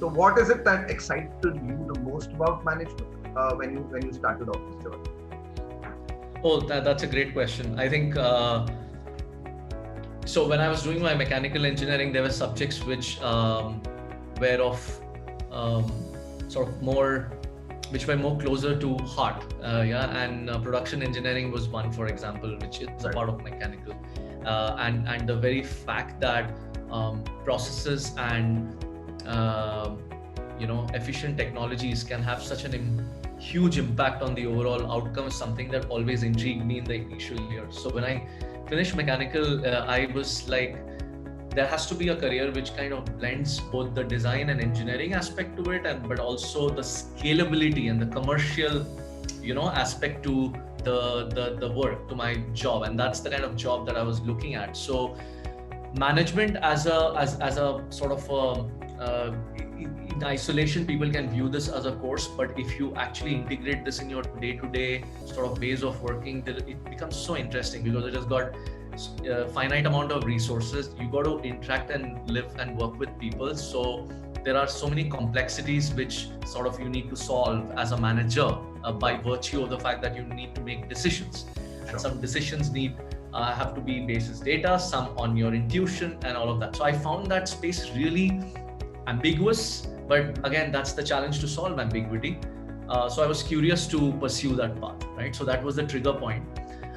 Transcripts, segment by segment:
So what is it that excited you the most about management when you started off this journey? Oh, that's a great question. I think so. When I was doing my mechanical engineering, there were subjects which were of sort of more, which were more closer to heart. And production engineering was one, for example, which is a part of mechanical. And the very fact that processes and efficient technologies can have such an huge impact on the overall outcome is something that always intrigued me in the initial years. So when I finished mechanical, I was like, there has to be a career which kind of blends both the design and engineering aspect to it, but also the scalability and the commercial, aspect to the work, to my job. And that's the kind of job that I was looking at. So management as a sort of in isolation, people can view this as a course, but if you actually integrate this in your day-to-day sort of ways of working, it becomes so interesting because it has got a finite amount of resources. You got to interact and live and work with people. So there are so many complexities which sort of you need to solve as a manager by virtue of the fact that you need to make decisions. Sure. And some decisions have to be basis data, some on your intuition and all of that. So I found that space really ambiguous, but again, that's the challenge, to solve ambiguity. So I was curious to pursue that path, right? So that was the trigger point.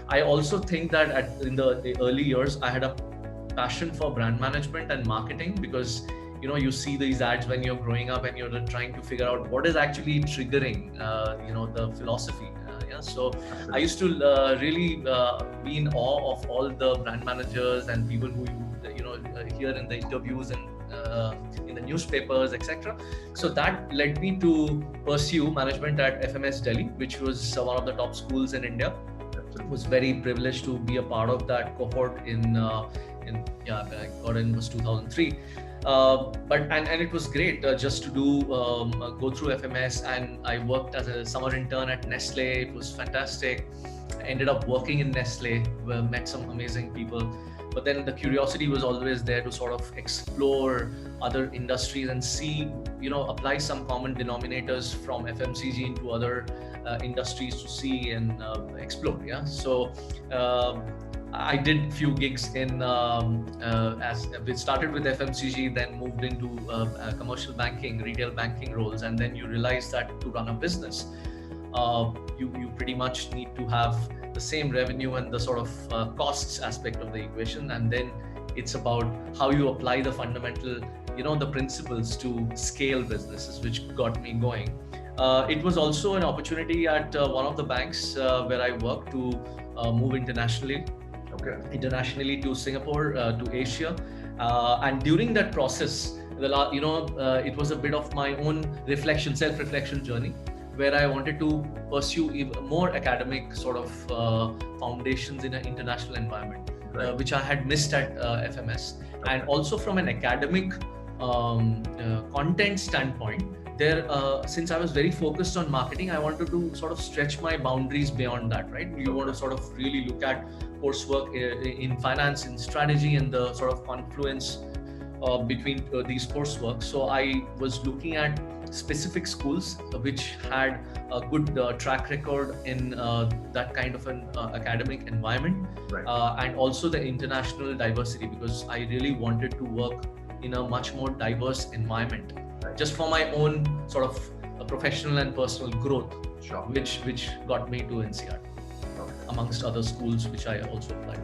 I also think that in the early years, I had a passion for brand management and marketing because, you see these ads when you're growing up and you're trying to figure out what is actually triggering, the philosophy. So I used to really be in awe of all the brand managers and people who hear in the interviews and in the newspapers, etc. So that led me to pursue management at FMS Delhi, which was one of the top schools in India. I was very privileged to be a part of that cohort I got in was 2003. And it was great just to go through FMS, and I worked as a summer intern at Nestle. It was fantastic. I ended up working in Nestle, met some amazing people. But then the curiosity was always there to sort of explore other industries and see, apply some common denominators from FMCG into other industries to see and explore. Yeah. So I did few gigs in, as we started with FMCG, then moved into commercial banking, retail banking roles. And then you realize that to run a business, you pretty much need to have the same revenue and the sort of costs aspect of the equation. And then it's about how you apply the fundamental, the principles to scale businesses, which got me going. It was also an opportunity at one of the banks where I worked to move internationally. Internationally to Singapore, to Asia. And during that process, it was a bit of my own self-reflection journey, where I wanted to pursue even more academic sort of foundations in an international environment, which I had missed at FMS. And also from an academic content standpoint, since I was very focused on marketing, I wanted to sort of stretch my boundaries beyond that, right? You want to sort of really look at coursework in finance, in strategy, and the sort of confluence between these coursework. So I was looking at specific schools which had a good track record in that kind of an academic environment, and also the international diversity, because I really wanted to work in a much more diverse environment, just for my own sort of professional and personal growth, which got me to INSEAD, amongst other schools which I also applied.